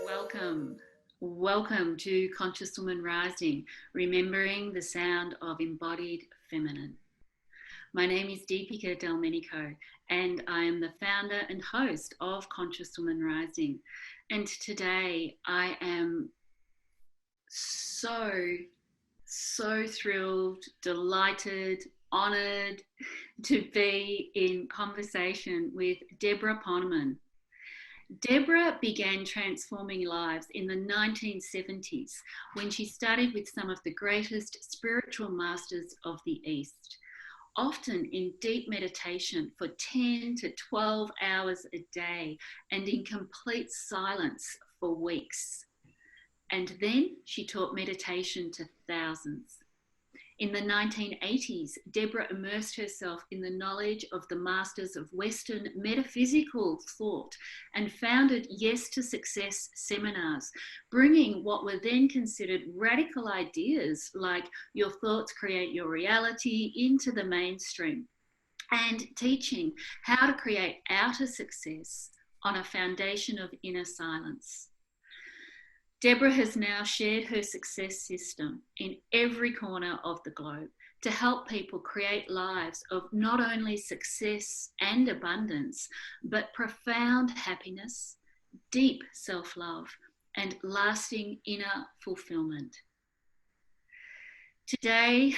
Welcome. Welcome to Conscious Woman Rising, remembering the sound of embodied feminine. My name is Deepika Delmenico, and I am the founder and host of Conscious Woman Rising. And today I am so thrilled, delighted, honoured to be in conversation with Debra Poneman. Debra began transforming lives in the 1970s when she studied with some of the greatest spiritual masters of the East, often in deep meditation for 10 to 12 hours a day and in complete silence for weeks. And then she taught meditation to thousands. In the 1980s, Debra immersed herself in the knowledge of the masters of Western metaphysical thought and founded Yes to Success seminars, bringing what were then considered radical ideas like your thoughts create your reality into the mainstream, and teaching how to create outer success on a foundation of inner silence. Debra has now shared her success system in every corner of the globe to help people create lives of not only success and abundance, but profound happiness, deep self-love, and lasting inner fulfillment. Today,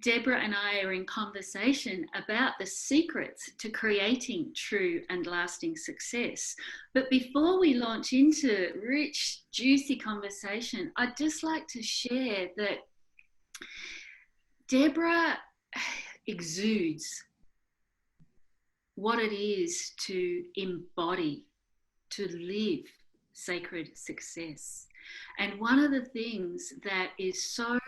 Debra and I are in conversation about the secrets to creating true and lasting success. But before we launch into rich, juicy conversation, I'd just like to share that Debra exudes what it is to embody, to live sacred success. And one of the things that is so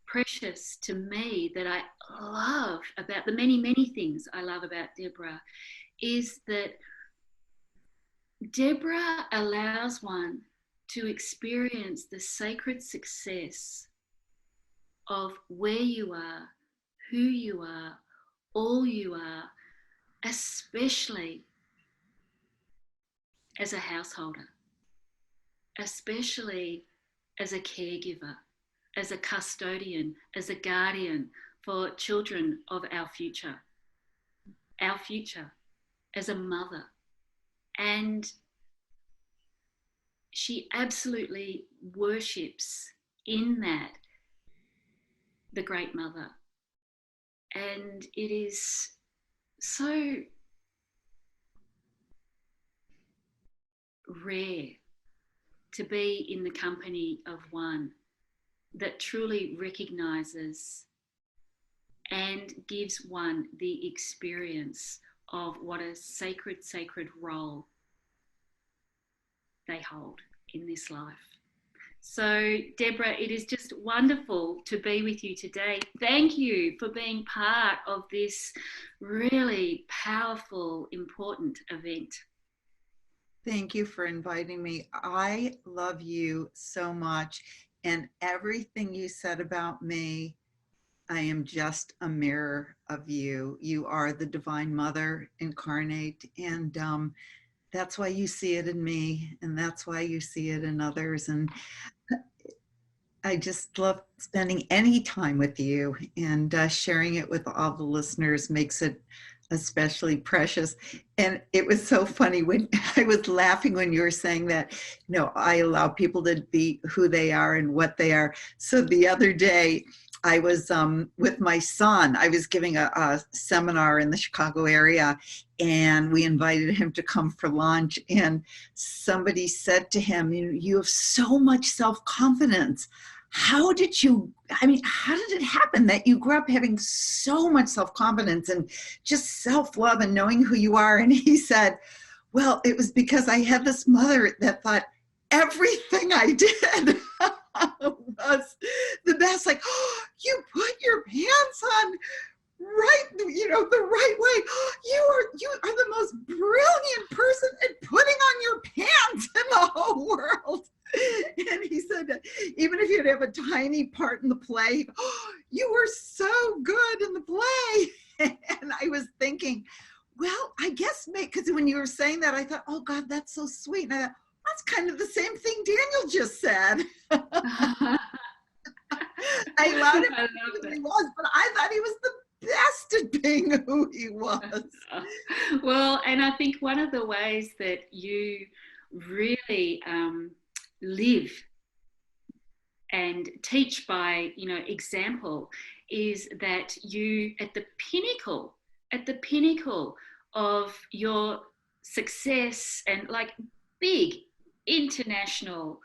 precious to me that I love about the many, many things I love about Debra is that Debra allows one to experience the sacred success of where you are, who you are, all you are, especially as a householder, especially as a caregiver, as a custodian, as a guardian for children of our future, as a mother. And she absolutely worships in that the Great Mother. And it is so rare to be in the company of one that truly recognizes and gives one the experience of what a sacred role they hold in this life. So, Debra, it is just wonderful to be with you today. Thank you for being part of this really powerful, important event. Thank you for inviting me. I love you so much. And everything you said about me, I am just a mirror of you. You are the Divine Mother incarnate. And that's why you see it in me. And that's why you see it in others. And I just love spending any time with you, and sharing it with all the listeners makes it especially precious. And it was so funny when I was laughing when you were saying that, you know, I allow people to be who they are and what they are. So the other day I was with my son. I was giving a seminar in the Chicago area, and we invited him to come for lunch. And somebody said to him, you have so much self-confidence. How did it happen that you grew up having so much self-confidence and just self-love and knowing who you are? And he said, well, it was because I had this mother that thought everything I did was the best. Like, oh, you put your pants on right, the right way. You are the most brilliant person at putting on your pants in the whole world. And he said that even if you'd have a tiny part in the play, you were so good in the play. And I was thinking, well, I guess, because when you were saying that, I thought, oh God, that's so sweet. And I thought, that's kind of the same thing Daniel just said. I loved him I for love who he it. was, but I thought he was the best at being who he was. Well, and I think one of the ways that you really live and teach by, example is that you at the pinnacle of your success and like big international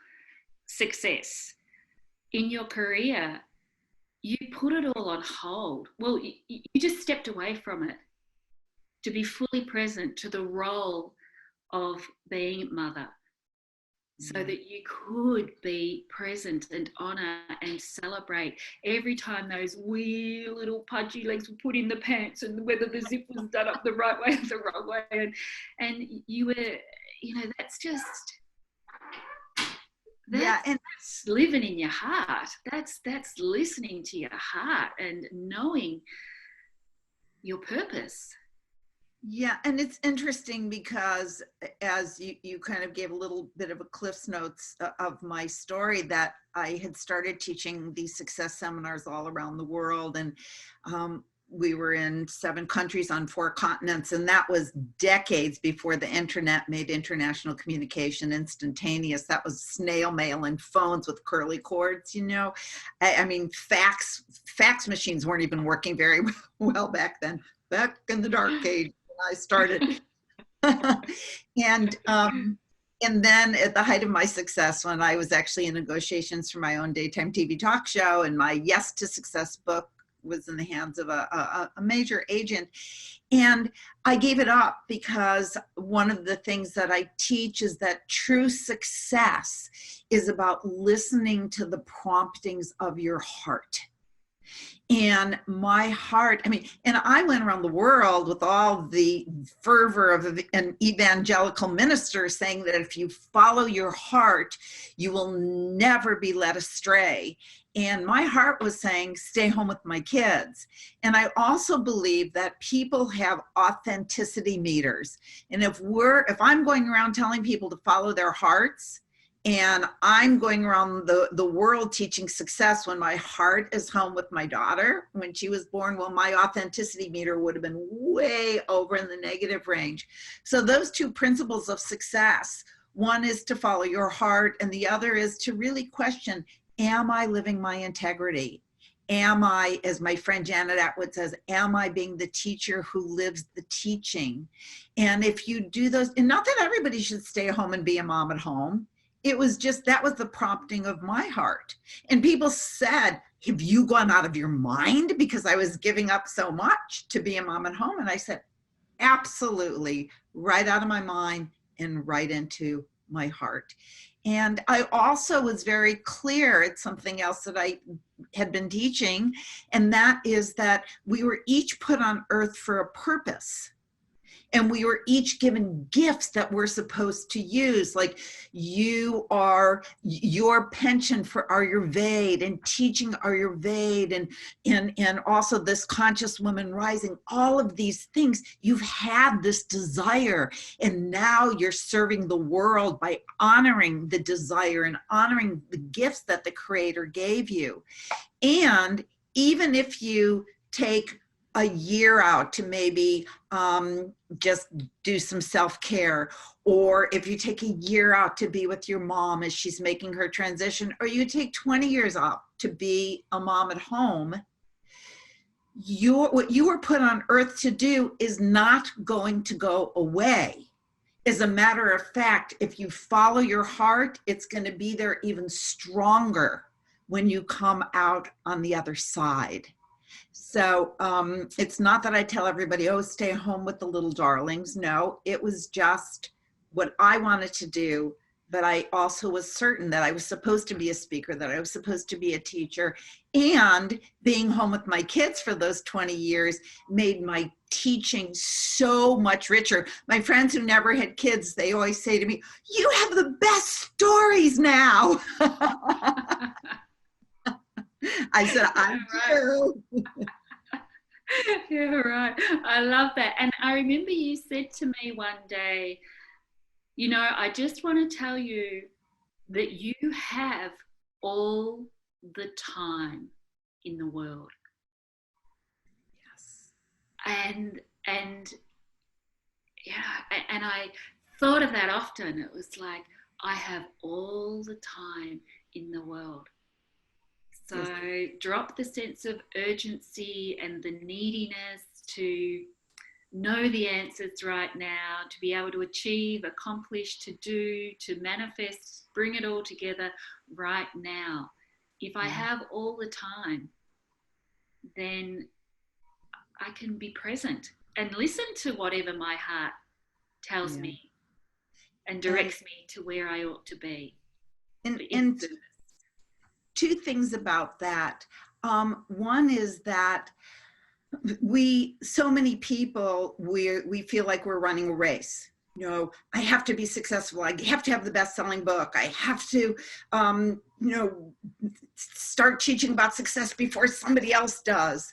success in your career, you put it all on hold. Well, you just stepped away from it to be fully present to the role of being mother, so Yeah. that you could be present and honor and celebrate every time those wee little pudgy legs were put in the pants, and whether the zip was done up the right way or the wrong way. And you were, that's just, Yeah, and that's living in your heart. That's listening to your heart and knowing your purpose. yeah, and it's interesting because as you kind of gave a little bit of a Cliff's Notes of my story, that I had started teaching these success seminars all around the world, and we were in 7 countries on 4 continents, and that was decades before the internet made international communication instantaneous. That was snail mail and phones with curly cords. I mean, fax machines weren't even working very well back then, back in the dark age when I started. and then at the height of my success, when I was actually in negotiations for my own daytime TV talk show, and my Yes to Success book was in the hands of a major agent, and I gave it up because one of the things that I teach is that true success is about listening to the promptings of your heart. And my heart, and I went around the world with all the fervor of an evangelical minister saying that if you follow your heart, you will never be led astray. And my heart was saying, stay home with my kids. And I also believe that people have authenticity meters. And if I'm going around telling people to follow their hearts, and I'm going around the world teaching success when my heart is home with my daughter when she was born, well, my authenticity meter would have been way over in the negative range. So those 2 principles of success, one is to follow your heart, and the other is to really question, am I living my integrity? Am I, as my friend Janet Atwood says, am I being the teacher who lives the teaching? And if you do those, and not that everybody should stay home and be a mom at home, it was just, that was the prompting of my heart. And people said, have you gone out of your mind? Because I was giving up so much to be a mom at home. And I said, absolutely, right out of my mind and right into my heart. And I also was very clear, it's something else that I had been teaching, and that is that we were each put on earth for a purpose. And we were each given gifts that we're supposed to use. Like your penchant for Ayurveda and teaching Ayurveda and also this conscious woman rising, all of these things, you've had this desire, and now you're serving the world by honoring the desire and honoring the gifts that the Creator gave you. And even if you take a year out to maybe just do some self-care, or if you take a year out to be with your mom as she's making her transition, or you take 20 years out to be a mom at home, what you were put on earth to do is not going to go away. As a matter of fact, if you follow your heart, it's going to be there even stronger when you come out on the other side. So it's not that I tell everybody, oh, stay home with the little darlings. No, it was just what I wanted to do but I also was certain that I was supposed to be a speaker, that I was supposed to be a teacher. And being home with my kids for those 20 years made my teaching so much richer. My friends who never had kids, they always say to me, "You have the best stories now." I said, "I do." Yeah, right. I love that. And I remember you said to me one day, I just want to tell you that you have all the time in the world. Yes. And and I thought of that often. It was like, I have all the time in the world. Yes. So drop the sense of urgency and the neediness to know the answers right now, to be able to achieve, accomplish, to do, to manifest, bring it all together right now. If I have all the time, then I can be present and listen to whatever my heart tells Yeah. me and And directs me to where I ought to be. and two things about that. One is that so many people, we feel like we're running a race. I have to be successful. I have to have the best-selling book. I have to, start teaching about success before somebody else does.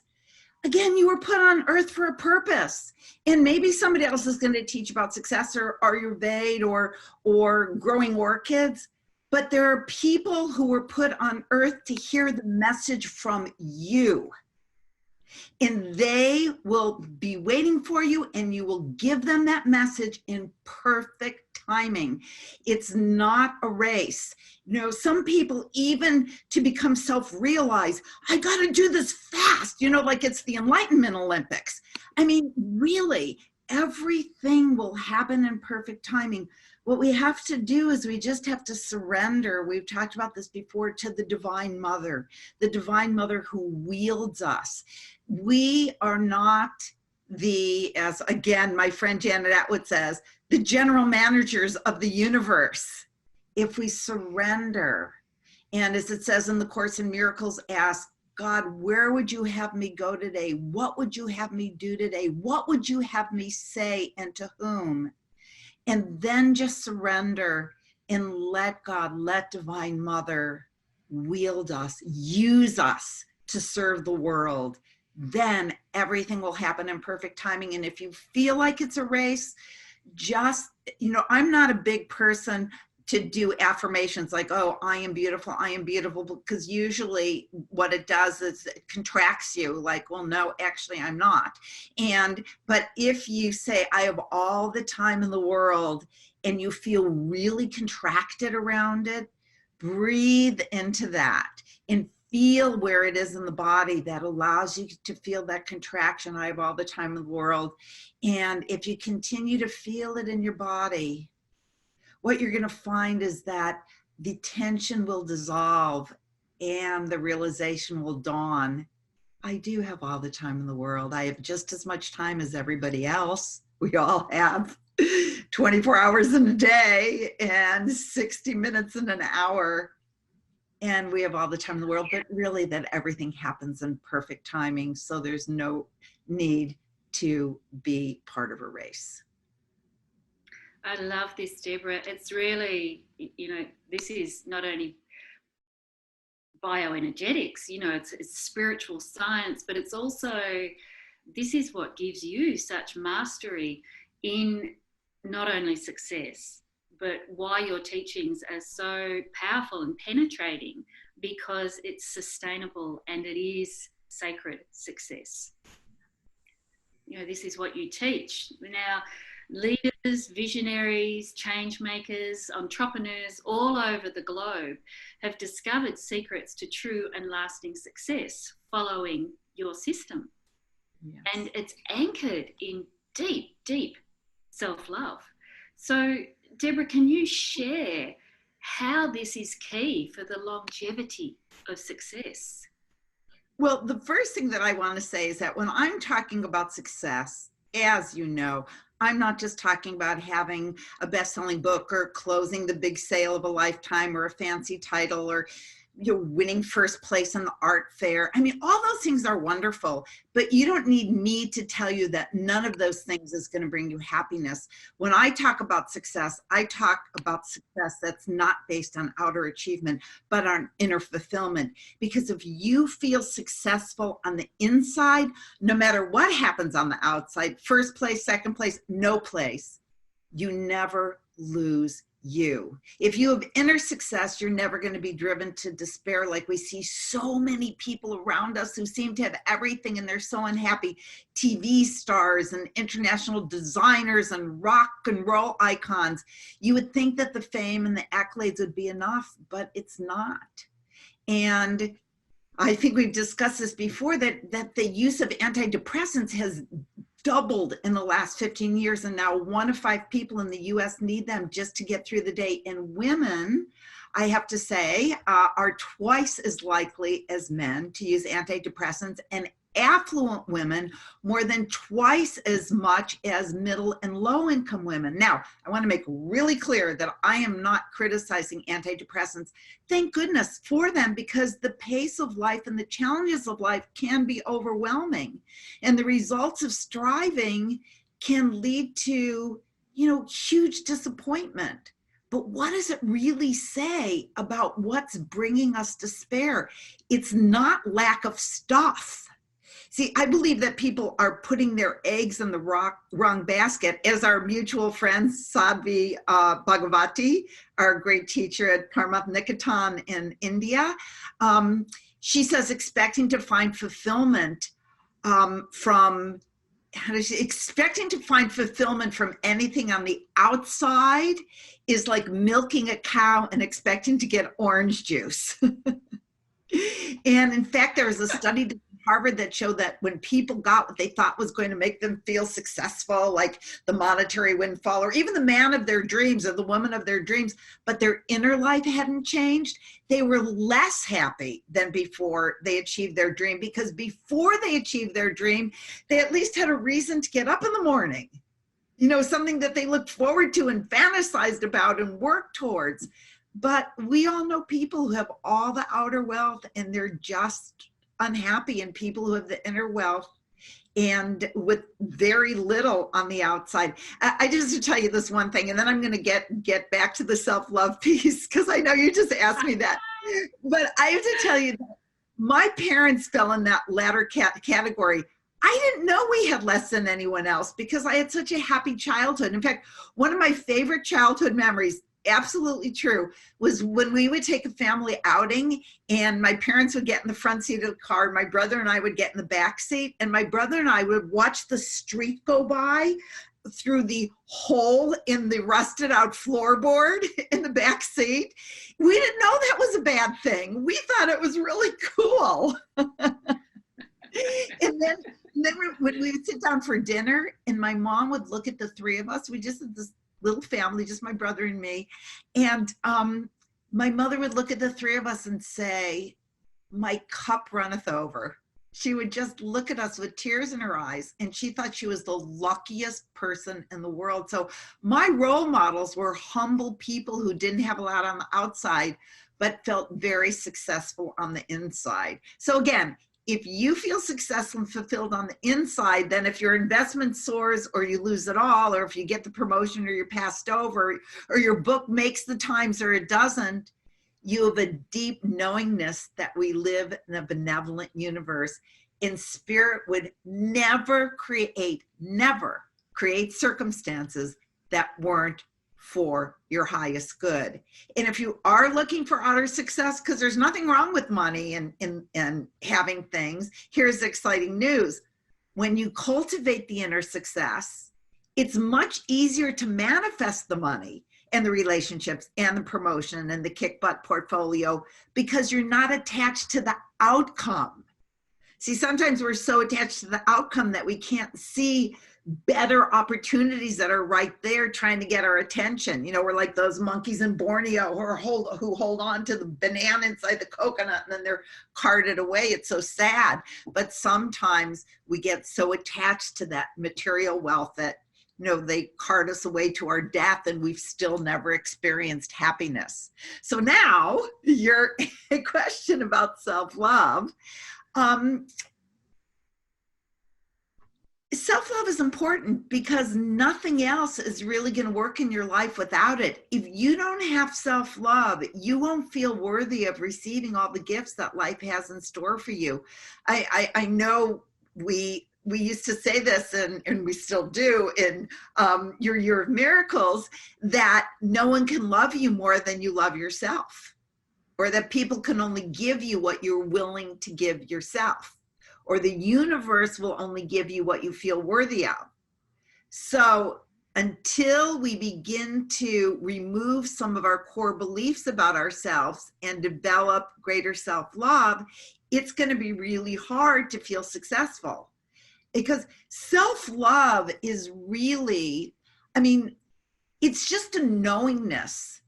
Again, you were put on earth for a purpose, and maybe somebody else is going to teach about success or Ayurveda or growing orchids. But there are people who were put on earth to hear the message from you. And they will be waiting for you, and you will give them that message in perfect timing. It's not a race. Some people, even to become self-realized, I got to do this fast, like it's the Enlightenment Olympics. I mean, really, everything will happen in perfect timing. What we have to do is we just have to surrender. We've talked about this before, to the Divine Mother who wields us. We are not as again, my friend Janet Atwood says, the general managers of the universe. If we surrender, and as it says in the Course in Miracles, ask God, where would you have me go today? What would you have me do today? What would you have me say, and to whom? And then just surrender and let God, let Divine Mother wield us, use us to serve the world. Then everything will happen in perfect timing. And if you feel like it's a race, just, I'm not a big person to do affirmations like, "Oh, I am beautiful, because usually what it does is it contracts you, like, well, no, actually I'm not. But if you say, I have all the time in the world, and you feel really contracted around it, breathe into that and feel where it is in the body that allows you to feel that contraction. I have all the time in the world. And if you continue to feel it in your body, what you're going to find is that the tension will dissolve and the realization will dawn. I do have all the time in the world. I have just as much time as everybody else. We all have 24 hours in a day and 60 minutes in an hour. And we have all the time in the world, but really that everything happens in perfect timing. So there's no need to be part of a race. I love this, Deborah. It's really, this is not only bioenergetics, it's spiritual science, but it's also, this is what gives you such mastery in not only success, but why your teachings are so powerful and penetrating, because it's sustainable and it is sacred success. This is what you teach. Now, leaders, visionaries, change makers, entrepreneurs all over the globe have discovered secrets to true and lasting success following your system. Yes. And it's anchored in deep, deep self-love. So, Deborah, can you share how this is key for the longevity of success? Well, the first thing that I want to say is that when I'm talking about success, as you know, I'm not just talking about having a best-selling book or closing the big sale of a lifetime or a fancy title or winning first place in the art fair. I mean, all those things are wonderful, but you don't need me to tell you that none of those things is going to bring you happiness. When I talk about success, I talk about success that's not based on outer achievement, but on inner fulfillment. Because if you feel successful on the inside, no matter what happens on the outside, first place, second place, no place, you never lose you. If you have inner success, you're never going to be driven to despair like we see so many people around us who seem to have everything and they're so unhappy. TV stars and international designers and rock and roll icons. You would think that the fame and the accolades would be enough, but it's not. And I think we've discussed this before, that the use of antidepressants has doubled in the last 15 years. And now 1 of 5 people in the US need them just to get through the day. And women, I have to say, are twice as likely as men to use antidepressants, and affluent women more than twice as much as middle and low income women. Now, I want to make really clear that I am not criticizing antidepressants. Thank goodness for them, because the pace of life and the challenges of life can be overwhelming. And the results of striving can lead to, huge disappointment. But what does it really say about what's bringing us despair? It's not lack of stuff. See, I believe that people are putting their eggs in the wrong basket. As our mutual friend Sadhvi Bhagavati, our great teacher at Karma Niketan in India, she says expecting to find fulfillment expecting to find fulfillment from anything on the outside is like milking a cow and expecting to get orange juice. And in fact, there was a study at Harvard that showed that when people got what they thought was going to make them feel successful, like the monetary windfall or even the man of their dreams or the woman of their dreams, but their inner life hadn't changed, they were less happy than before they achieved their dream, because before they achieved their dream, they at least had a reason to get up in the morning, something that they looked forward to and fantasized about and worked towards. But we all know people who have all the outer wealth and they're just unhappy, and people who have the inner wealth and with very little on the outside. I just to tell you this one thing, and then I'm going to get back to the self-love piece, because I know you just asked me that. But I have to tell you that my parents fell in that latter category. I didn't know we had less than anyone else because I had such a happy childhood. In fact, one of my favorite childhood memories, absolutely true, was when we would take a family outing and my parents would get in the front seat of the car, my brother and I would get in the back seat, and my brother and I would watch the street go by through the hole in the rusted out floorboard in the back seat. We didn't know that was a bad thing. We thought it was really cool. And then when we would sit down for dinner and my mom would look at the three of us, we just had this little family, just my brother and me. And my mother would look at the three of us and say, "My cup runneth over." She would just look at us with tears in her eyes, and she thought she was the luckiest person in the world. So my role models were humble people who didn't have a lot on the outside, but felt very successful on the inside. So again, if you feel successful and fulfilled on the inside, then if your investment soars or you lose it all, or if you get the promotion or you're passed over, or your book makes the Times or it doesn't, you have a deep knowingness that we live in a benevolent universe. And spirit would never create circumstances that weren't for your highest good. And if you are looking for outer success, because there's nothing wrong with money and having things, here's exciting news. When you cultivate the inner success, it's much easier to manifest the money and the relationships and the promotion and the kick butt portfolio, because you're not attached to the outcome. See, sometimes we're so attached to the outcome that we can't see better opportunities that are right there trying to get our attention. We're like those monkeys in Borneo who hold on to the banana inside the coconut and then they're carted away. It's so sad. But sometimes we get so attached to that material wealth that they cart us away to our death and we've still never experienced happiness. So now your question about self-love. Self-love is important because nothing else is really going to work in your life without it. If you don't have self-love, you won't feel worthy of receiving all the gifts that life has in store for you. I know we used to say this, and we still do in your Year of Miracles, that no one can love you more than you love yourself, or that people can only give you what you're willing to give yourself, or the universe will only give you what you feel worthy of. So until we begin to remove some of our core beliefs about ourselves and develop greater self-love, it's going to be really hard to feel successful. Because self-love is really, it's just a knowingness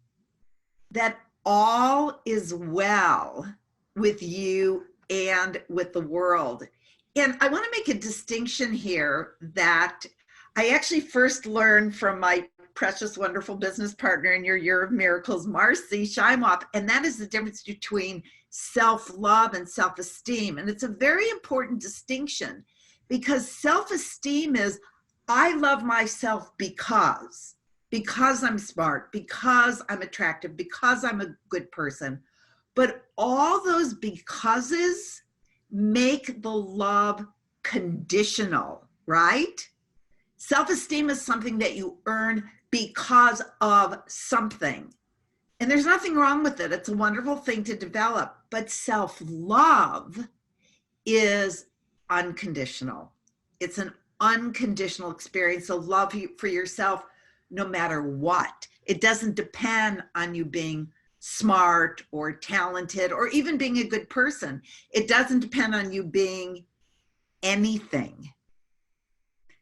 that all is well with you and with the world. And I want to make a distinction here that I actually first learned from my precious, wonderful business partner in your Year of Miracles, Marcy Scheimoff, and that is the difference between self-love and self-esteem. And it's a very important distinction, because self-esteem is, I love myself because I'm smart, because I'm attractive, because I'm a good person. But all those becauses make the love conditional, right? Self-esteem is something that you earn because of something. And there's nothing wrong with it. It's a wonderful thing to develop. But self-love is unconditional. It's an unconditional experience of love for yourself, no matter what. It doesn't depend on you being smart or talented or even being a good person. It doesn't depend on you being anything.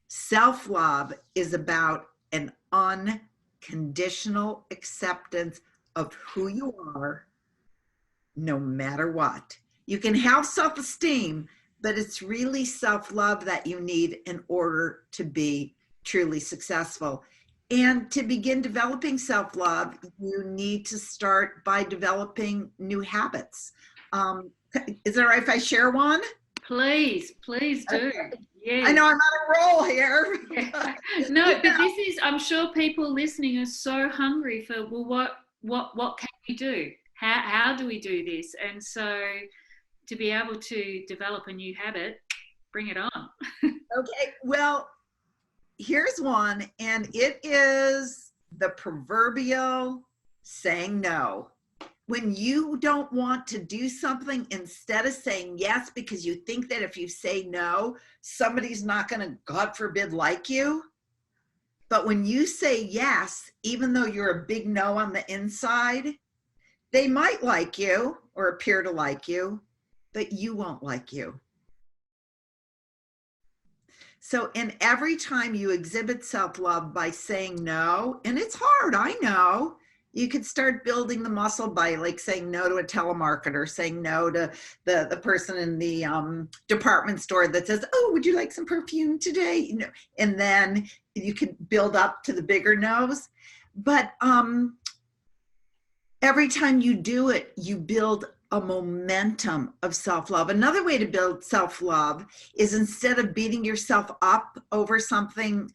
Self-love is about an unconditional acceptance of who you are, no matter what. You can have self-esteem, but it's really self-love that you need in order to be truly successful. And to begin developing self-love, you need to start by developing new habits. Is it all right if I share one? Please do. Yes. I know I'm on a roll here. Yeah. No, but this is, I'm sure people listening are so hungry for, well, what can we do? How do we do this? And so to be able to develop a new habit, bring it on. Okay, well, here's one, and it is the proverbial saying no. When you don't want to do something, instead of saying yes because you think that if you say no, somebody's not going to, God forbid, like you. But when you say yes, even though you're a big no on the inside, they might like you or appear to like you, but you won't like you. So, and every time you exhibit self-love by saying no, and it's hard, I know, you could start building the muscle by like saying no to a telemarketer, saying no to the person in the department store that says, oh, would you like some perfume today? You know, and then you could build up to the bigger no's. But every time you do it, you build a momentum of self-love. Another way to build self-love is, instead of beating yourself up over something,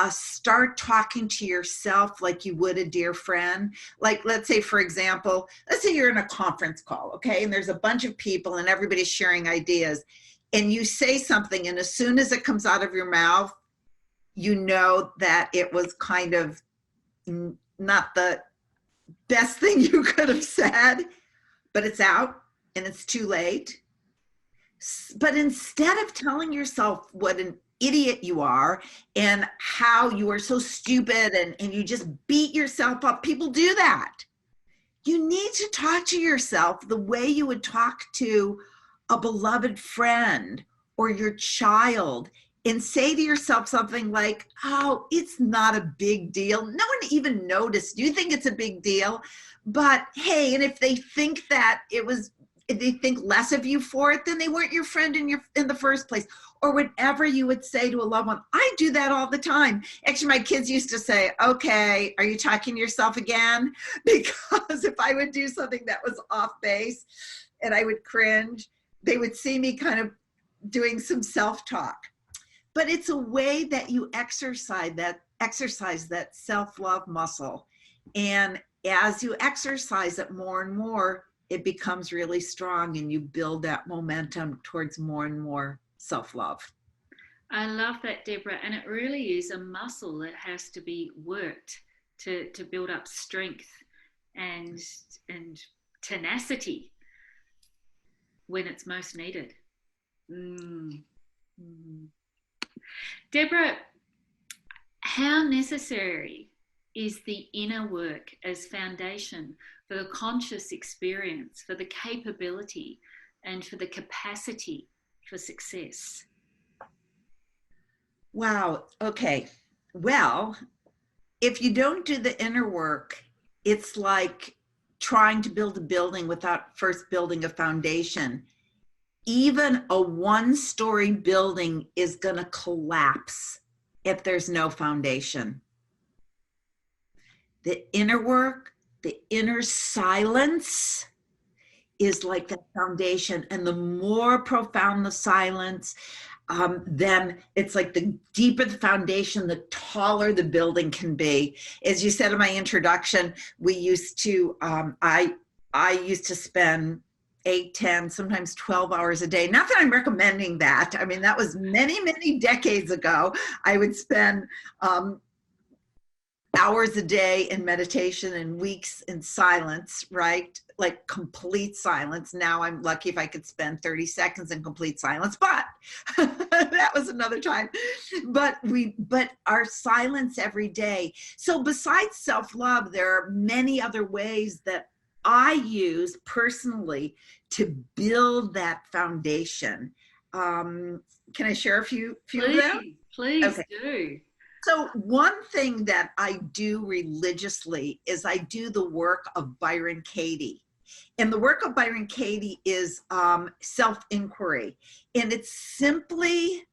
start talking to yourself like you would a dear friend. Like, let's say, for example, let's say you're in a conference call, okay? And there's a bunch of people and everybody's sharing ideas, and you say something, and as soon as it comes out of your mouth, you know that it was kind of not the best thing you could have said, but it's out and it's too late. But instead of telling yourself what an idiot you are and how you are so stupid and you just beat yourself up, people do that. You need to talk to yourself the way you would talk to a beloved friend or your child, and say to yourself something like, oh, it's not a big deal. No one even noticed. You think it's a big deal, but hey, and if they think that it was they think less of you for it, then they weren't your friend in the first place. Or whatever you would say to a loved one. I do that all the time. Actually, my kids used to say, okay, are you talking to yourself again? Because if I would do something that was off base and I would cringe, they would see me kind of doing some self-talk. But it's a way that you exercise that self-love muscle. And as you exercise it more and more, it becomes really strong and you build that momentum towards more and more self-love. I love that, Deborah. And it really is a muscle that has to be worked to build up strength and tenacity when it's most needed. Mm. Mm. Deborah, how necessary is the inner work as foundation for the conscious experience, for the capability, and for the capacity for success? Wow. Okay. Well, if you don't do the inner work, it's like trying to build a building without first building a foundation. Even a one-story building is going to collapse if there's no foundation. The inner work, the inner silence is like the foundation. And the more profound the silence, then it's like the deeper the foundation, the taller the building can be. As you said in my introduction, we used to, I used to spend 8, 10, sometimes 12 hours a day. Not that I'm recommending that. I mean, that was many, many decades ago. I would spend hours a day in meditation and weeks in silence, right? Like complete silence. Now I'm lucky if I could spend 30 seconds in complete silence, but that was another time. But our silence every day. So besides self-love, there are many other ways that I use personally to build that foundation. Can I share a few of them? Please Okay. do. So one thing that I do religiously is I do the work of Byron Katie. And the work of Byron Katie is self-inquiry. And it's simply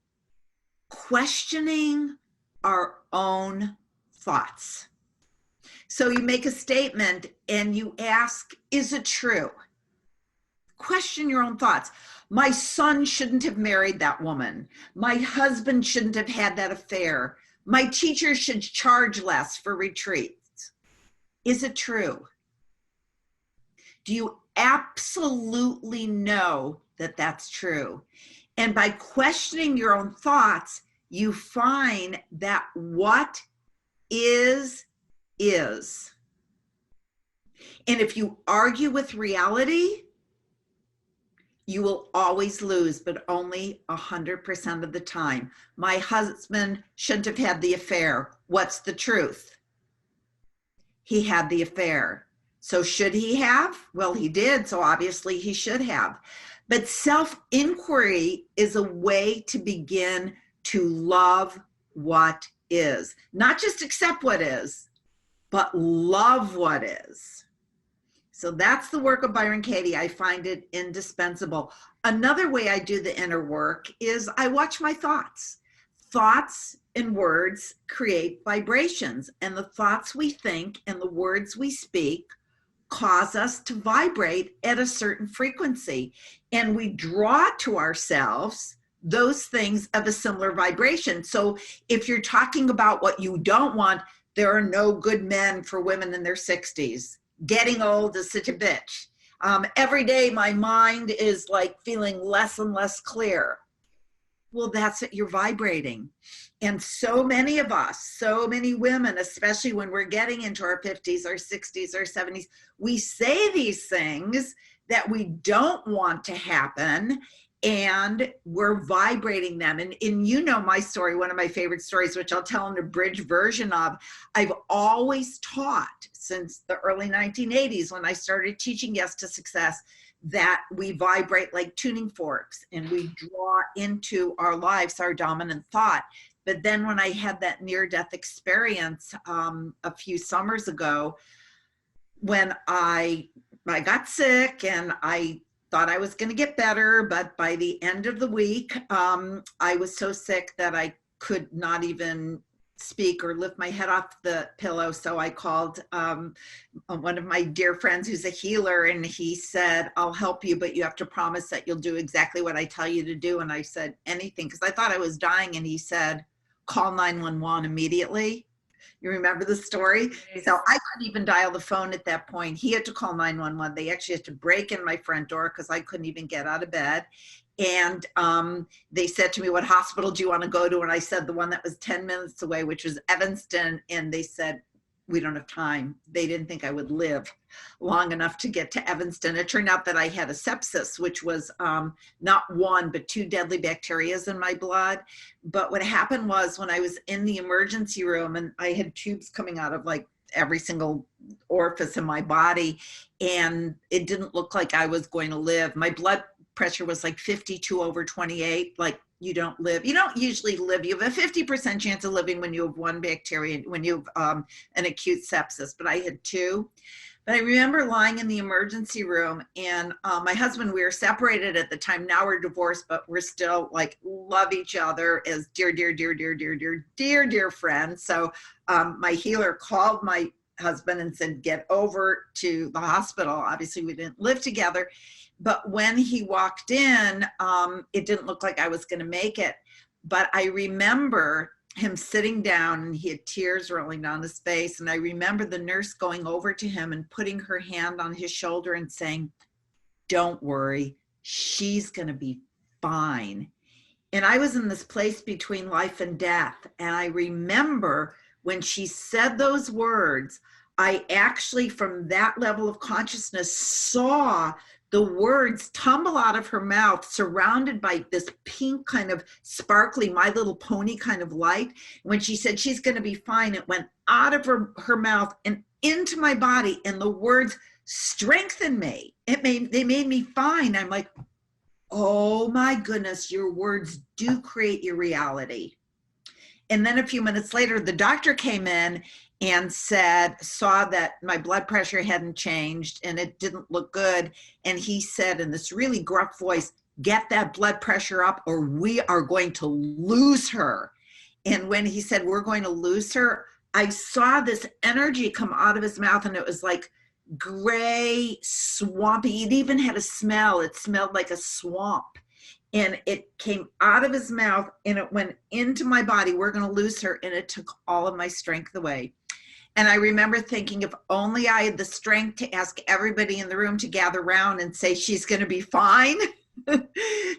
questioning our own thoughts. So you make a statement and you ask, is it true? Question your own thoughts. My son shouldn't have married that woman. My husband shouldn't have had that affair. My teacher should charge less for retreats. Is it true? Do you absolutely know that that's true? And by questioning your own thoughts, you find that what is. And if you argue with reality, you will always lose, but only 100% of the time. My husband shouldn't have had the affair. What's the truth? He had the affair. So should he have? Well, he did, so obviously he should have. But self-inquiry is a way to begin to love what is. Not just accept what is, but love what is. So that's the work of Byron Katie. I find it indispensable. Another way I do the inner work is I watch my thoughts. Thoughts and words create vibrations, and the thoughts we think and the words we speak cause us to vibrate at a certain frequency. And we draw to ourselves those things of a similar vibration. So if you're talking about what you don't want, there are no good men for women in their 60s. Getting old is such a bitch. Every day my mind is like feeling less and less clear. Well, that's it, you're vibrating. And so many of us, so many women, especially when we're getting into our 50s, our 60s, our 70s, we say these things that we don't want to happen, and we're vibrating them. And you know my story, one of my favorite stories, which I'll tell an abridged version of. I've always taught since the early 1980s when I started teaching Yes to Success that we vibrate like tuning forks and we draw into our lives our dominant thought. But then when I had that near-death experience a few summers ago, when I got sick and I thought I was going to get better, but by the end of the week, I was so sick that I could not even speak or lift my head off the pillow. So I called one of my dear friends who's a healer, and he said, I'll help you, but you have to promise that you'll do exactly what I tell you to do. And I said, anything, because I thought I was dying. And he said, call 911 immediately. You remember the story? Yes. So I couldn't even dial the phone at that point. He had to call 911. They actually had to break in my front door because I couldn't even get out of bed. And they said to me, what hospital do you want to go to? And I said the one that was 10 minutes away, which was Evanston. And they said, we don't have time. They didn't think I would live long enough to get to Evanston. It turned out that I had a sepsis, which was not one, but 2 deadly bacteria in my blood. But what happened was when I was in the emergency room, and I had tubes coming out of like every single orifice in my body, and it didn't look like I was going to live. My blood pressure was like 52/28, like you don't live. You don't usually live. You have a 50% chance of living when you have 1 bacteria, when you have an acute sepsis, but I had 2. But I remember lying in the emergency room, and my husband, we were separated at the time. Now we're divorced, but we're still like love each other as dear, dear, dear, dear, dear, dear, dear, dear friends. So my healer called my husband and said, get over to the hospital. Obviously we didn't live together, but when he walked in, it didn't look like I was going to make it. But I remember him sitting down, and he had tears rolling down his face. And I remember the nurse going over to him and putting her hand on his shoulder and saying, don't worry, she's going to be fine. And I was in this place between life and death. And I remember when she said those words, I actually, from that level of consciousness, saw the words tumble out of her mouth, surrounded by this pink kind of sparkly My Little Pony kind of light. When she said she's going to be fine, it went out of her mouth and into my body, and the words strengthened me. They made me fine. I'm like, oh my goodness, your words do create your reality. And then a few minutes later, the doctor came in and saw that my blood pressure hadn't changed and it didn't look good. And he said in this really gruff voice, get that blood pressure up or we are going to lose her. And when he said, we're going to lose her, I saw this energy come out of his mouth, and it was like gray, swampy. It even had a smell. It smelled like a swamp. And it came out of his mouth and it went into my body. We're going to lose her. And it took all of my strength away. And I remember thinking, if only I had the strength to ask everybody in the room to gather around and say, she's going to be fine,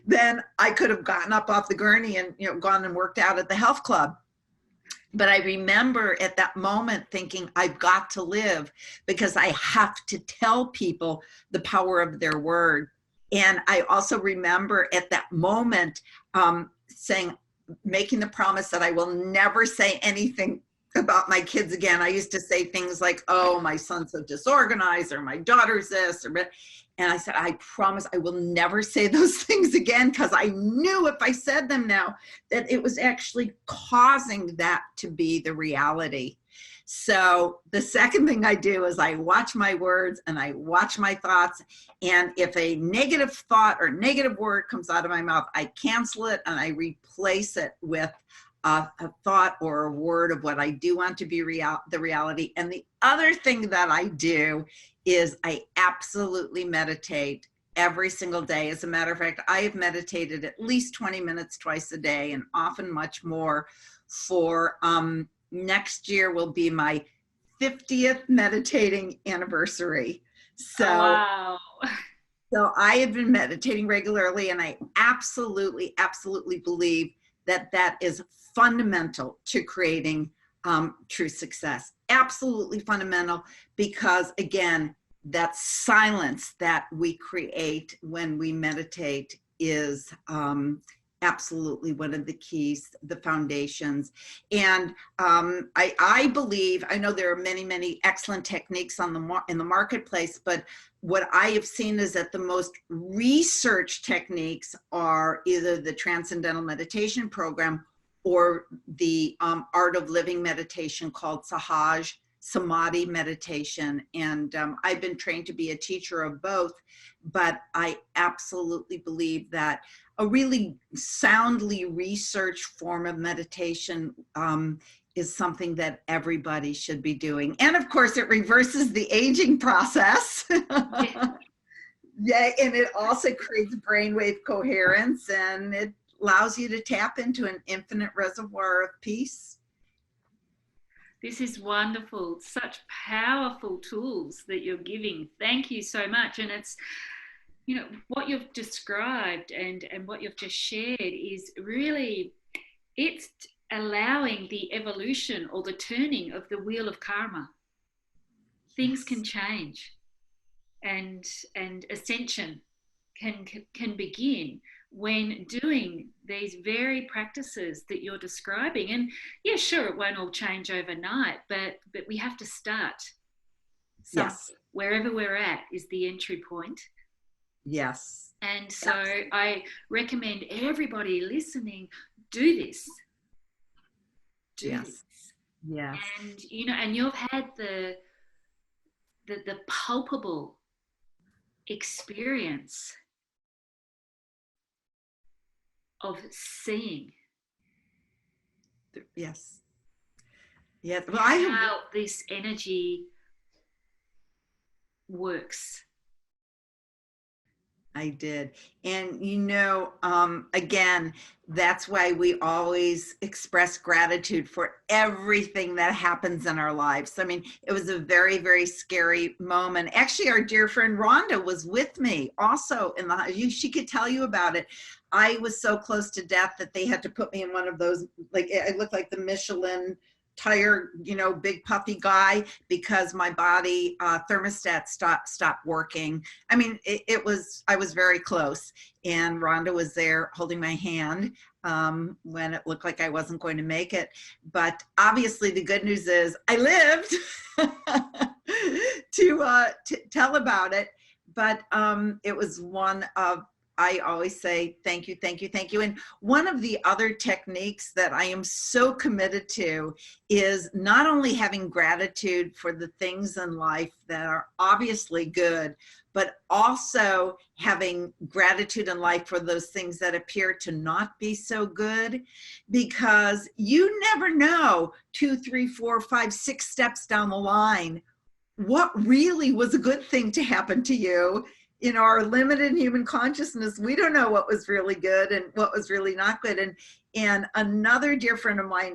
then I could have gotten up off the gurney and, gone and worked out at the health club. But I remember at that moment thinking, I've got to live because I have to tell people the power of their word. And I also remember at that moment making the promise that I will never say anything about my kids again. I used to say things like, oh, my son's so disorganized, or my daughter's this, and I said, I promise I will never say those things again, because I knew if I said them now that it was actually causing that to be the reality. So the second thing I do is I watch my words and I watch my thoughts. And if a negative thought or negative word comes out of my mouth, I cancel it and I replace it with a thought or a word of what I do want to be the reality. And the other thing that I do is I absolutely meditate every single day. As a matter of fact, I have meditated at least 20 minutes twice a day, and often much more. For next year will be my 50th meditating anniversary. So, wow. So I have been meditating regularly, and I absolutely, absolutely believe that that is fundamental to creating true success. Absolutely fundamental, because again, that silence that we create when we meditate is absolutely one of the keys, the foundations. And I believe, I know there are many, many excellent techniques in the marketplace, but what I have seen is that the most researched techniques are either the Transcendental Meditation Program or the Art of Living meditation called Sahaj, samadhi meditation. And I've been trained to be a teacher of both, but I absolutely believe that a really soundly researched form of meditation is something that everybody should be doing. And of course, it reverses the aging process. Yeah. Yeah, and it also creates brainwave coherence, and it allows you to tap into an infinite reservoir of peace. This is wonderful. Such powerful tools that you're giving. Thank you so much. And it's, you know, what you've described and what you've just shared is really, it's allowing the evolution or the turning of the wheel of karma. Things can Yes. change, and ascension can begin when doing these very practices that you're describing. And yeah, sure, it won't all change overnight, but we have to start some, Yes. wherever we're at is the entry point. Yes. And so I recommend everybody listening, do this. Do Yes. this. Yes. And you know, and you've had the palpable experience of seeing Yes. Yes. Well, I have. how this energy works. I did. And again, that's why we always express gratitude for everything that happens in our lives. I mean, it was a very, very scary moment. Actually, our dear friend Rhonda was with me also in the, she could tell you about it. I was so close to death that they had to put me in one of those, like, I looked like the Michelin tire, big puffy guy, because my body thermostat stopped working. I mean, I was very close, and Rhonda was there holding my hand when it looked like I wasn't going to make it. But obviously the good news is I lived to tell about it. But it was one of, I always say, thank you, thank you, thank you. And one of the other techniques that I am so committed to is not only having gratitude for the things in life that are obviously good, but also having gratitude in life for those things that appear to not be so good, because you never know 2, 3, 4, 5, 6 steps down the line what really was a good thing to happen to you. In our limited human consciousness, we don't know what was really good and what was really not good. And another dear friend of mine,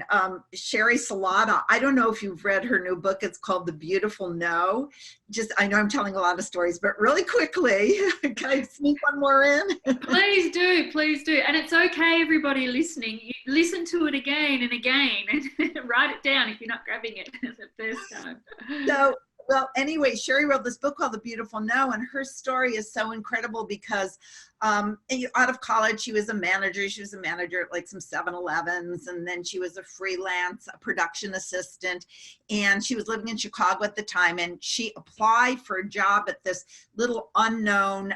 Sherry Salata, I don't know if you've read her new book. It's called The Beautiful No. Just, I know I'm telling a lot of stories, but really quickly, can I sneak one more in? Please do, please do. And it's okay, everybody listening. You listen to it again and again and write it down if you're not grabbing it the first time. So, well, anyway, Sherry wrote this book called The Beautiful No, and her story is so incredible because out of college, she was a manager. She was a manager at like some 7-Elevens, and then she was a freelance production assistant, and she was living in Chicago at the time, and she applied for a job at this little unknown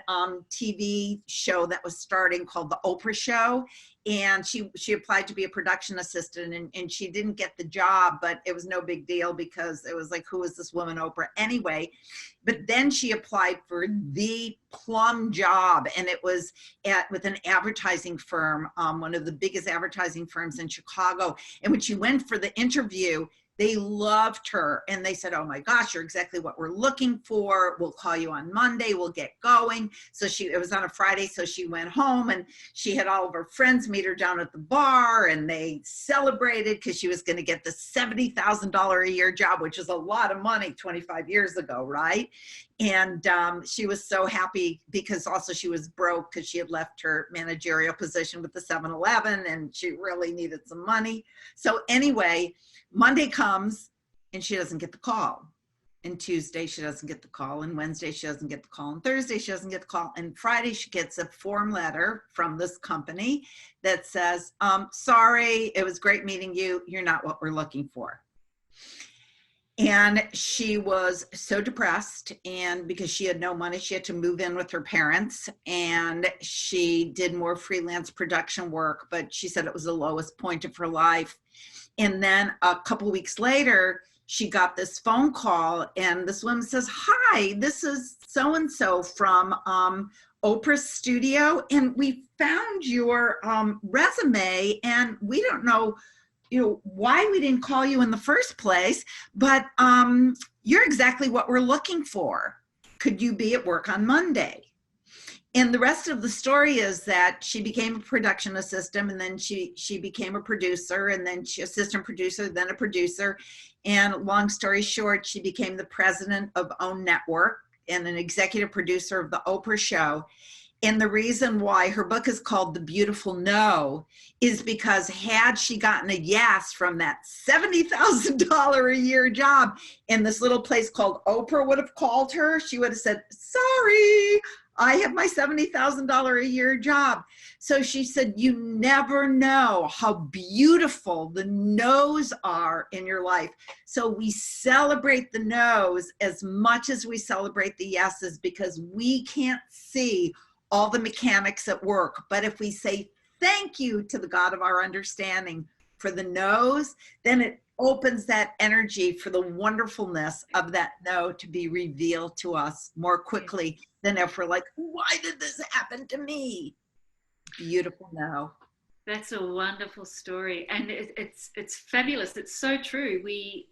TV show that was starting called The Oprah Show. And she applied to be a production assistant, and she didn't get the job, but it was no big deal because it was like, who is this woman Oprah anyway? But then she applied for the plum job, and it was with an advertising firm, one of the biggest advertising firms in Chicago. And when she went for the interview, they loved her, and they said, oh my gosh, you're exactly what we're looking for. We'll call you on Monday. We'll get going. So it was on a Friday. So she went home, and she had all of her friends meet her down at the bar, and they celebrated because she was going to get the $70,000 a year job, which is a lot of money 25 years ago, right? And she was so happy because also she was broke because she had left her managerial position with the 7-Eleven, and she really needed some money. So anyway, Monday comes and she doesn't get the call. And Tuesday she doesn't get the call. And Wednesday she doesn't get the call. And Thursday she doesn't get the call. And Friday she gets a form letter from this company that says, sorry, it was great meeting you. You're not what we're looking for. And she was so depressed, and because she had no money, she had to move in with her parents, and she did more freelance production work, but she said it was the lowest point of her life. And then a couple of weeks later, she got this phone call, and this woman says, "Hi, this is so-and-so from Oprah's studio, and we found your resume, and we don't know, why we didn't call you in the first place, but you're exactly what we're looking for. Could you be at work on Monday?" And the rest of the story is that she became a production assistant, and then she became a producer, and then she assistant producer, then a producer. And long story short, she became the president of OWN Network and an executive producer of the Oprah show. And the reason why her book is called The Beautiful No is because had she gotten a yes from that $70,000 a year job, and this little place called Oprah would have called her, she would have said, "Sorry, I have my $70,000 a year job." So she said, you never know how beautiful the no's are in your life. So we celebrate the no's as much as we celebrate the yeses, because we can't see all the mechanics at work. But if we say thank you to the God of our understanding for the no's, then it opens that energy for the wonderfulness of that no to be revealed to us more quickly than if we're like, why did this happen to me? Beautiful no. That's a wonderful story, and it's fabulous. It's so true. We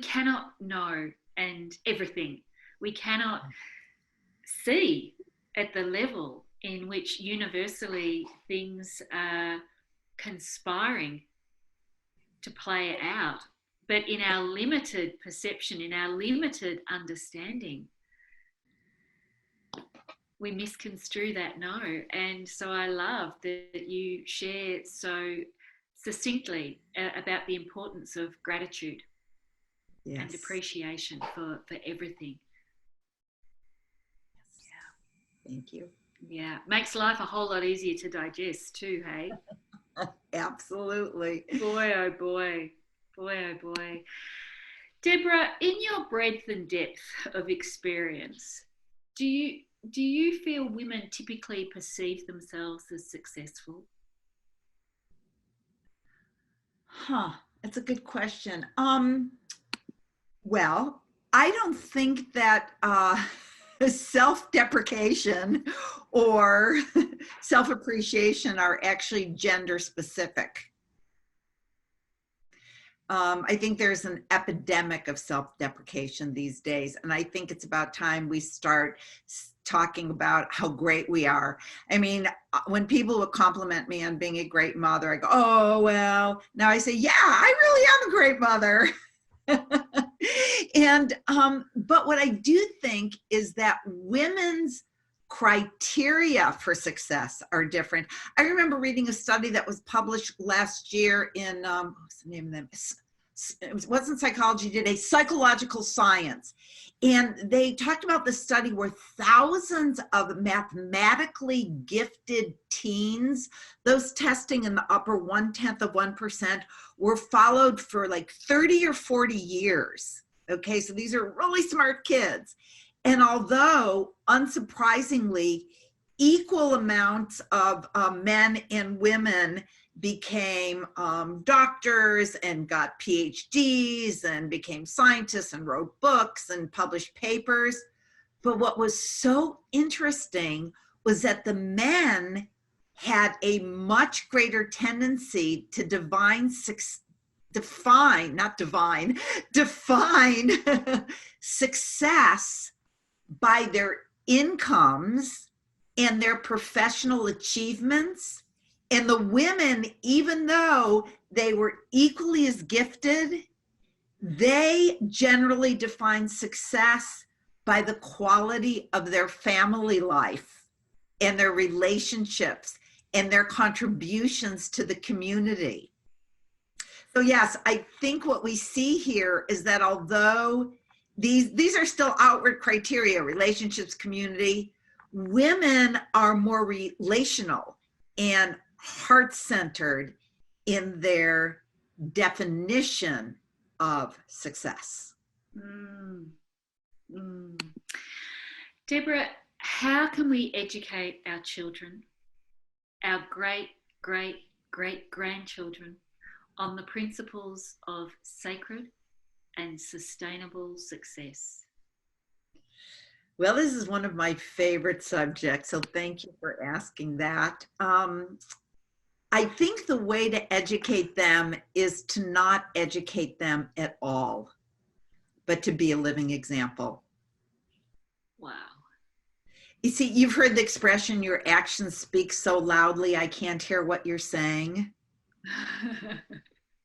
cannot know and everything. We cannot see at the level in which universally things are conspiring to play out. But in our limited perception, in our limited understanding, we misconstrue that no. And so I love that you share so succinctly about the importance of gratitude and appreciation for everything. Thank you. Yeah, makes life a whole lot easier to digest too, hey? Absolutely. Boy, oh boy. Boy, oh boy. Debra, in your breadth and depth of experience, do you feel women typically perceive themselves as successful? That's a good question. Well, I don't think that self-deprecation or self-appreciation are actually gender specific. I think there's an epidemic of self-deprecation these days, and I think it's about time we start talking about how great we are. I mean, when people would compliment me on being a great mother, I go, "Oh, well." Now I say, "Yeah, I really am a great mother." And but what I do think is that women's criteria for success are different. I remember reading a study that was published last year in what's the name of them? It wasn't Psychology Today, Psychological Science. And they talked about the study where thousands of mathematically gifted teens, those testing in the upper 0.1%, were followed for like 30 or 40 years. Okay, so these are really smart kids. And although, unsurprisingly, equal amounts of men and women became doctors and got PhDs and became scientists and wrote books and published papers. But what was so interesting was that the men had a much greater tendency to define success by their incomes and their professional achievements. And the women, even though they were equally as gifted, they generally define success by the quality of their family life and their relationships and their contributions to the community. So yes, I think what we see here is that although these are still outward criteria, relationships, community, women are more relational and heart-centered in their definition of success. Debra, how can we educate our children, our great, great, great grandchildren, on the principles of sacred and sustainable success? Well, this is one of my favorite subjects, so thank you for asking that. I think the way to educate them is to not educate them at all, but to be a living example. Wow. You see, you've heard the expression, your actions speak so loudly, I can't hear what you're saying,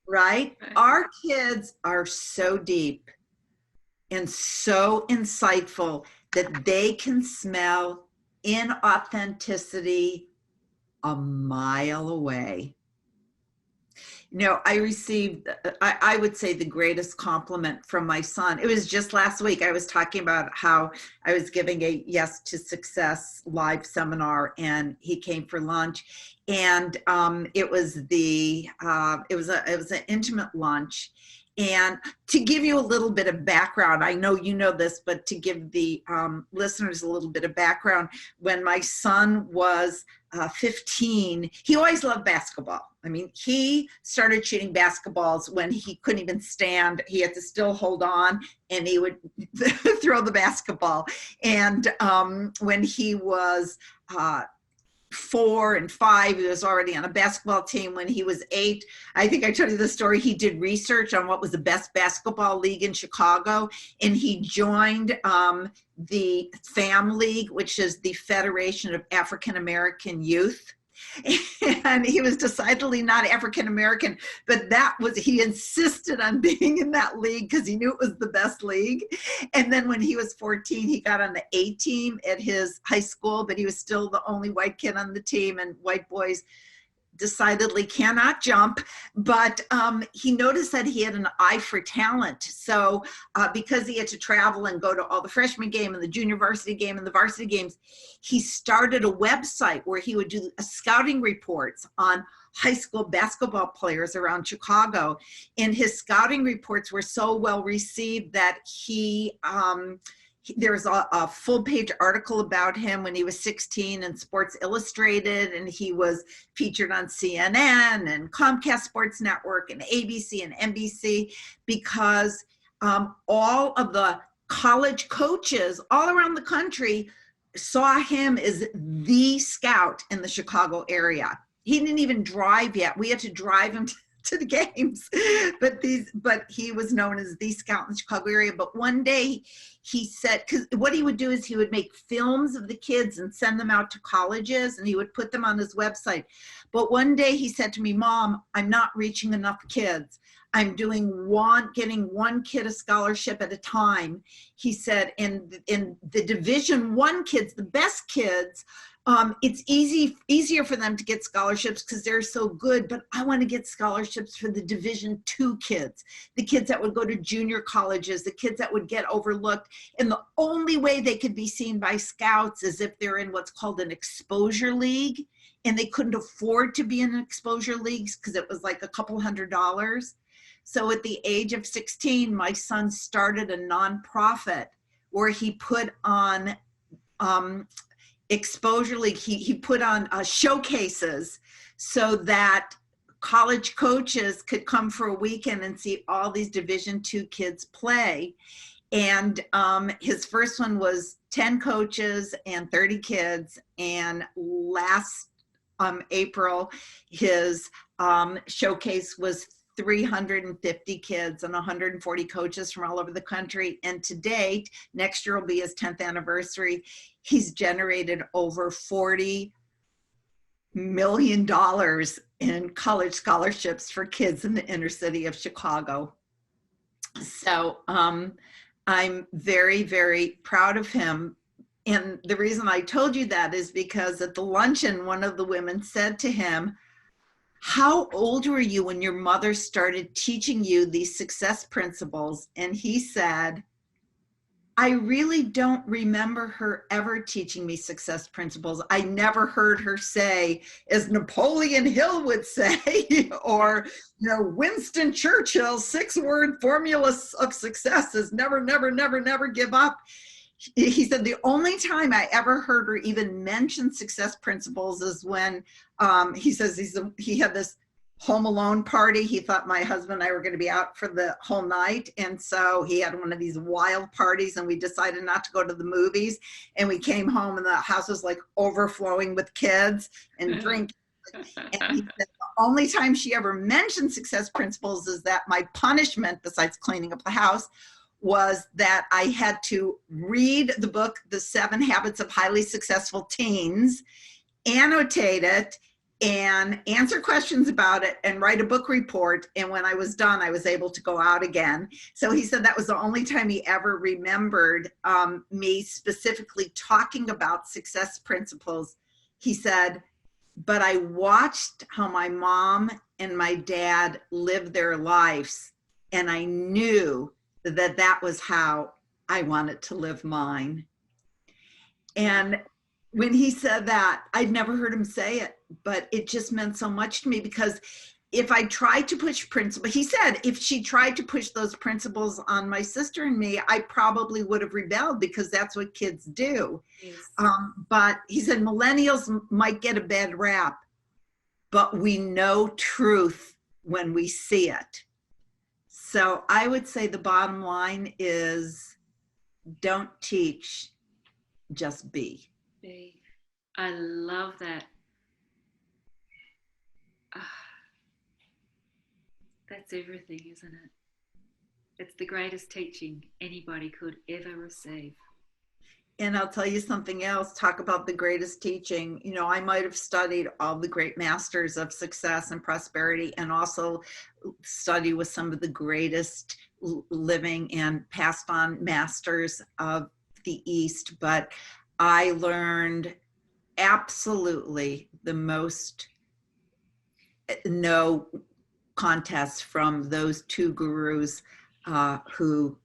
right? Our kids are so deep and so insightful that they can smell inauthenticity a mile away. You know, I received, I would say, the greatest compliment from my son. It was just last week. I was talking about how I was giving a Yes to Success live seminar, and he came for lunch, and it was an intimate lunch. And to give you a little bit of background, I know you know this, but to give the listeners a little bit of background, when my son was 15, he always loved basketball. I mean, he started shooting basketballs when he couldn't even stand. He had to still hold on, and he would throw the basketball. And when he was 4 and 5, he was already on a basketball team. When he was 8, I think I told you the story, he did research on what was the best basketball league in Chicago, and he joined the FAM League, which is the Federation of African American Youth. And he was decidedly not African American, but he insisted on being in that league because he knew it was the best league. And then when he was 14, he got on the A team at his high school, but he was still the only white kid on the team, and white boys decidedly cannot jump. But he noticed that he had an eye for talent. So because he had to travel and go to all the freshman game and the junior varsity game and the varsity games, he started a website where he would do scouting reports on high school basketball players around Chicago. And his scouting reports were so well received that there was a full-page article about him when he was 16 in Sports Illustrated, and he was featured on CNN and Comcast Sports Network and ABC and NBC, because all of the college coaches all around the country saw him as the scout in the Chicago area. He didn't even drive yet. We had to drive him to the games, but he was known as the scout in the Chicago area. But one day he said, because what he would do is he would make films of the kids and send them out to colleges, and he would put them on his website. But one day he said to me, "Mom, I'm not reaching enough kids. I'm getting one kid a scholarship at a time." He said, in the Division I kids, the best kids, it's easier for them to get scholarships because they're so good, but I want to get scholarships for the Division II kids, the kids that would go to junior colleges, the kids that would get overlooked. And the only way they could be seen by scouts is if they're in what's called an exposure league, and they couldn't afford to be in exposure leagues because it was like a couple $100s. So at the age of 16, my son started a nonprofit where he put on exposure league. He put on showcases so that college coaches could come for a weekend and see all these Division II kids play. And his first one was 10 coaches and 30 kids. And last April, his showcase was 350 kids and 140 coaches from all over the country. And to date, next year will be his 10th anniversary, he's generated over $40 million in college scholarships for kids in the inner city of Chicago. So I'm very, very proud of him. And the reason I told you that is because at the luncheon, one of the women said to him, "How old were you when your mother started teaching you these success principles?" And he said, "I really don't remember her ever teaching me success principles. I never heard her say, as Napoleon Hill would say, or Winston Churchill's 6-word formula of success is never, never, never, never give up." He said the only time I ever heard her even mention success principles is when he says he had this Home Alone party. He thought my husband and I were going to be out for the whole night. And so he had one of these wild parties, and we decided not to go to the movies. And we came home, and the house was like overflowing with kids and drinking. And he said the only time she ever mentioned success principles is that my punishment, besides cleaning up the house, was that I had to read the book, The 7 Habits of Highly Successful Teens, annotate it, and answer questions about it and write a book report. And when I was done, I was able to go out again. So he said that was the only time he ever remembered me specifically talking about success principles. He said, but I watched how my mom and my dad lived their lives, and I knew that that was how I wanted to live mine. And when he said that, I'd never heard him say it, but it just meant so much to me, because if I tried to push principles, he said, if she tried to push those principles on my sister and me, I probably would have rebelled, because that's what kids do. Yes. But he said, millennials might get a bad rap, but we know truth when we see it. So I would say the bottom line is, don't teach, just be. Be. I love that. That's everything, isn't it? It's the greatest teaching anybody could ever receive. And I'll tell you something else, talk about the greatest teaching. You know, I might have studied all the great masters of success and prosperity, and also study with some of the greatest living and passed on masters of the East. But I learned absolutely the most, no contest, from those 2 gurus who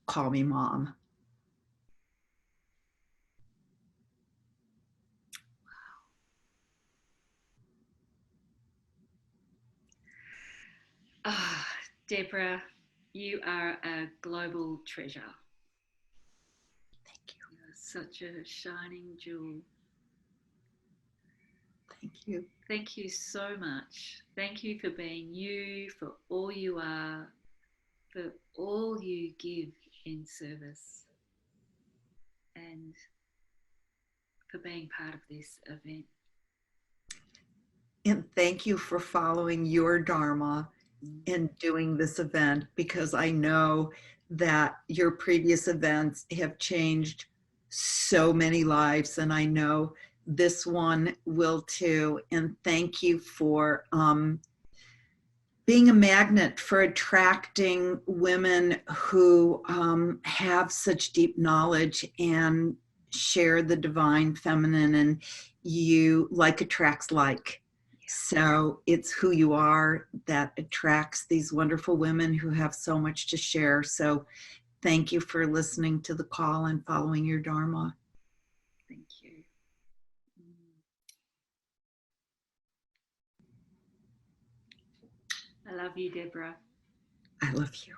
call me mom. Ah, Debra, you are a global treasure. Thank you. You're such a shining jewel. Thank you. Thank you so much. Thank you for being you, for all you are, for all you give in service, and for being part of this event. And thank you for following your Dharma and doing this event, because I know that your previous events have changed so many lives, and I know this one will too. And thank you for being a magnet for attracting women who have such deep knowledge and share the divine feminine, and you, like attracts like. So it's who you are that attracts these wonderful women who have so much to share. So thank you for listening to the call and following your Dharma. Thank you. I love you, Debra. I love you.